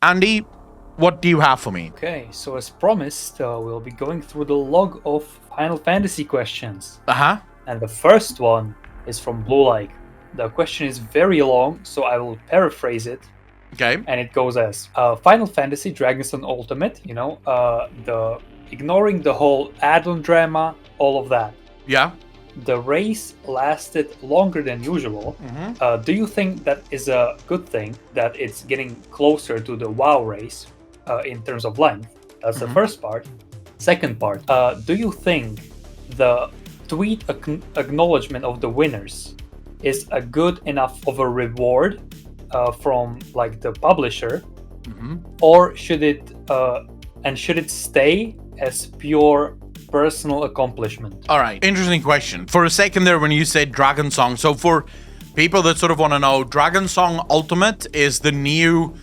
Andy, what do you have for me? Okay, so as promised, we'll be going through the log of Final Fantasy questions. Uh-huh. And the first one is from Blue Like. The question is very long, so I will paraphrase it. Okay. And it goes as Final Fantasy Dragonsong Ultimate, the ignoring the whole add-on drama, all of that. Yeah. The race lasted longer than usual. Do you think that is a good thing, that it's getting closer to the WoW race in terms of length? That's the first part. Second part, do you think the tweet acknowledgement of the winners is a good enough of a reward from like the publisher, or should it stay as pure personal accomplishment? All right. Interesting question. For a second there, when you said Dragonsong, so for people that sort of want to know, Dragonsong Ultimate is the new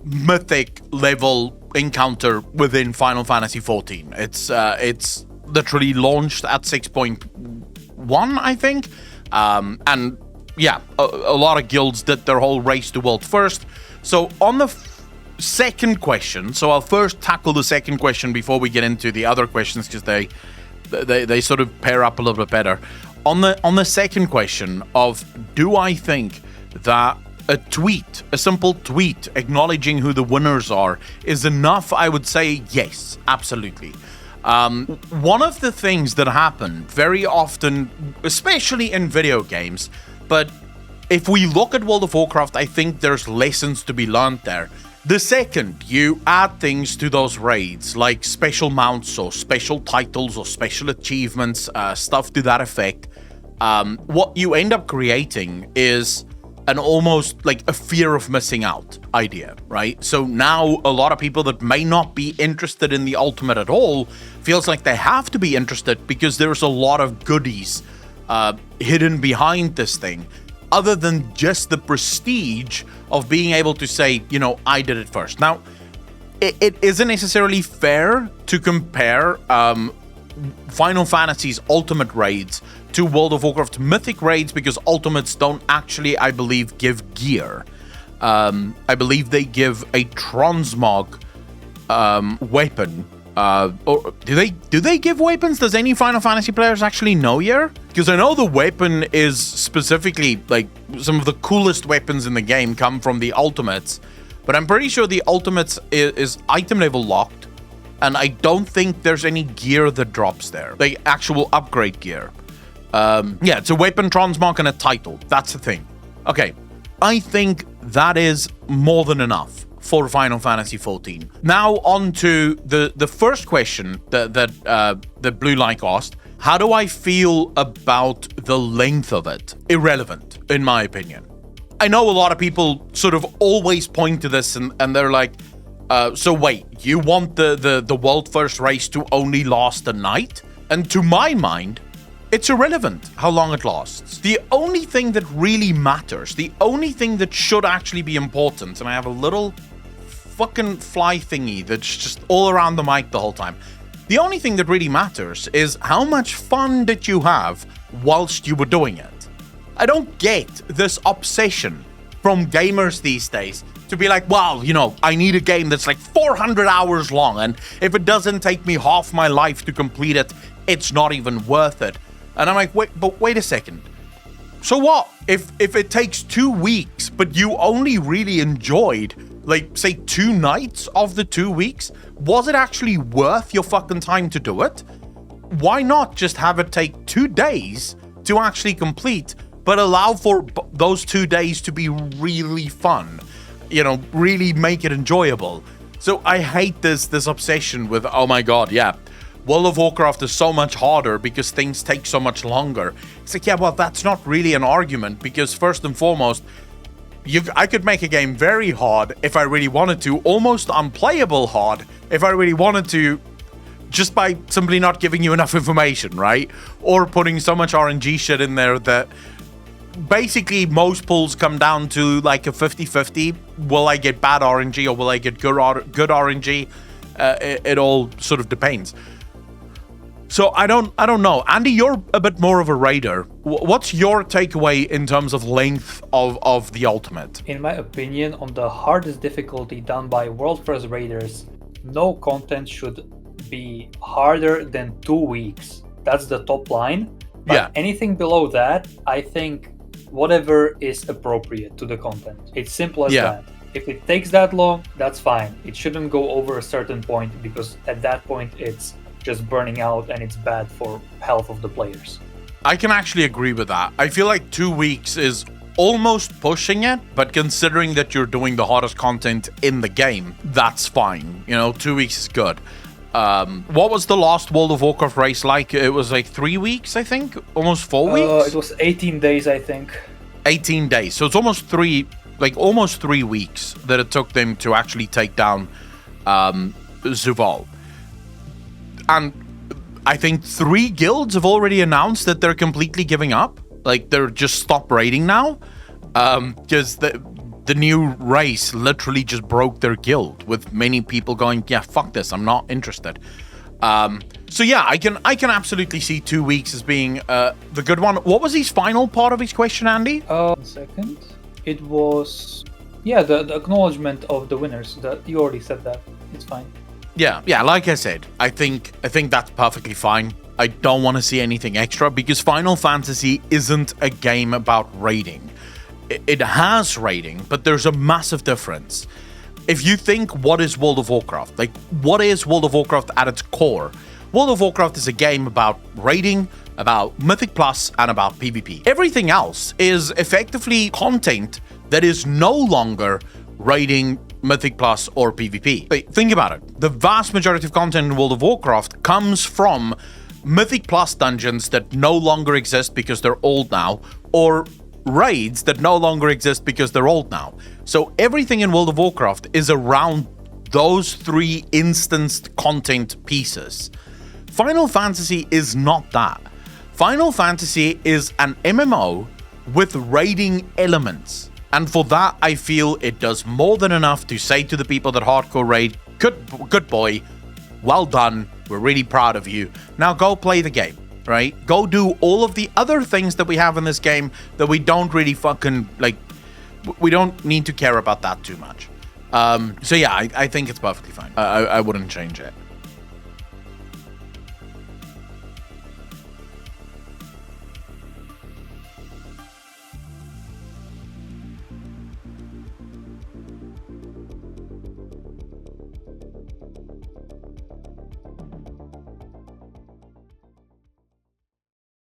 mythic level encounter within Final Fantasy XIV. It's literally launched at 6.1, I think. And yeah, a lot of guilds did their whole race to world first. So on the second question, so I'll first tackle the second question before we get into the other questions, because they sort of pair up a little bit better. On the second question of, do I think that a simple tweet acknowledging who the winners are is enough? I would say yes, absolutely. One of the things that happen very often, especially in video games, but if we look at World of Warcraft, I think there's lessons to be learned there. The second you add things to those raids, like special mounts or special titles or special achievements, stuff to that effect, what you end up creating is an almost like a fear of missing out idea, right? So now a lot of people that may not be interested in the Ultimate at all feels like they have to be interested because there's a lot of goodies hidden behind this thing, other than just the prestige of being able to say, I did it first. Now, it isn't necessarily fair to compare Final Fantasy's Ultimate raids to World of Warcraft Mythic raids, because Ultimates don't actually, I believe, give gear. I believe they give a transmog weapon. Or do they give weapons? Does any Final Fantasy players actually know here? Because I know the weapon is specifically, like, some of the coolest weapons in the game come from the Ultimates, but I'm pretty sure the Ultimates is item level locked, and I don't think there's any gear that drops there, like actual upgrade gear. Yeah, it's a weapon, transmog, and a title. That's the thing. Okay, I think that is more than enough for Final Fantasy XIV. Now on to the first question that Blue Like asked. How do I feel about the length of it? Irrelevant, in my opinion. I know a lot of people sort of always point to this and they're like, so wait, you want the world first race to only last a night? And to my mind, it's irrelevant how long it lasts. The only thing that really matters, the only thing that should actually be important, and I have a little fucking fly thingy that's just all around the mic the whole time. The only thing that really matters is how much fun did you have whilst you were doing it. I don't get this obsession from gamers these days to be like, well, I need a game that's like 400 hours long, and if it doesn't take me half my life to complete it, it's not even worth it. And I'm like, wait a second. So what? If it takes 2 weeks, but you only really enjoyed, like, say 2 nights of the 2 weeks, was it actually worth your fucking time to do it? Why not just have it take 2 days to actually complete, but allow for those 2 days to be really fun? Really make it enjoyable. So I hate this obsession with, oh my god, yeah, World of Warcraft is so much harder because things take so much longer. It's like, yeah, well, that's not really an argument, because first and foremost, I could make a game very hard if I really wanted to, almost unplayable hard if I really wanted to, just by simply not giving you enough information, right? Or putting so much RNG shit in there that basically most pulls come down to like a 50-50. Will I get bad RNG or will I get good RNG? It all sort of depends. So I don't know. Andy, you're a bit more of a raider. What's your takeaway in terms of length of the ultimate? In my opinion, on the hardest difficulty done by World First Raiders, no content should be harder than 2 weeks. That's the top line. But Yeah. anything below that, I think whatever is appropriate to the content. It's simple as Yeah. that. If it takes that long, that's fine. It shouldn't go over a certain point because at that point it's just burning out and it's bad for health of the players. I can actually agree with that. I feel like 2 weeks is almost pushing it, but considering that you're doing the hardest content in the game, that's fine. 2 weeks is good. What was the last World of Warcraft race like? It was like 3 weeks, I think? Almost 4 weeks? It was 18 days, I think. 18 days. So it's almost 3 weeks that it took them to actually take down Zuval. And I think 3 guilds have already announced that they're completely giving up. Like, they're just stop raiding now. Because the new race literally just broke their guild, with many people going, yeah, fuck this, I'm not interested. So yeah, I can absolutely see 2 weeks as being the good one. What was his final part of his question, Andy? 1 second. It was, the acknowledgement of the winners. You already said that. It's fine. Yeah, like I said, I think that's perfectly fine. I don't want to see anything extra because Final Fantasy isn't a game about raiding. It has raiding, but there's a massive difference. If you think, what is World of Warcraft? Like, what is World of Warcraft at its core? World of Warcraft is a game about raiding, about Mythic Plus, and about PvP. Everything else is effectively content that is no longer raiding, Mythic Plus, or PvP. But think about it. The vast majority of content in World of Warcraft comes from Mythic Plus dungeons that no longer exist because they're old now, or raids that no longer exist because they're old now. So everything in World of Warcraft is around those 3 instanced content pieces. Final Fantasy is not that. Final Fantasy is an MMO with raiding elements. And for that, I feel it does more than enough to say to the people that hardcore raid, good boy, well done, we're really proud of you. Now go play the game, right? Go do all of the other things that we have in this game that we don't really fucking, like, we don't need to care about that too much. So yeah, I think it's perfectly fine. I wouldn't change it.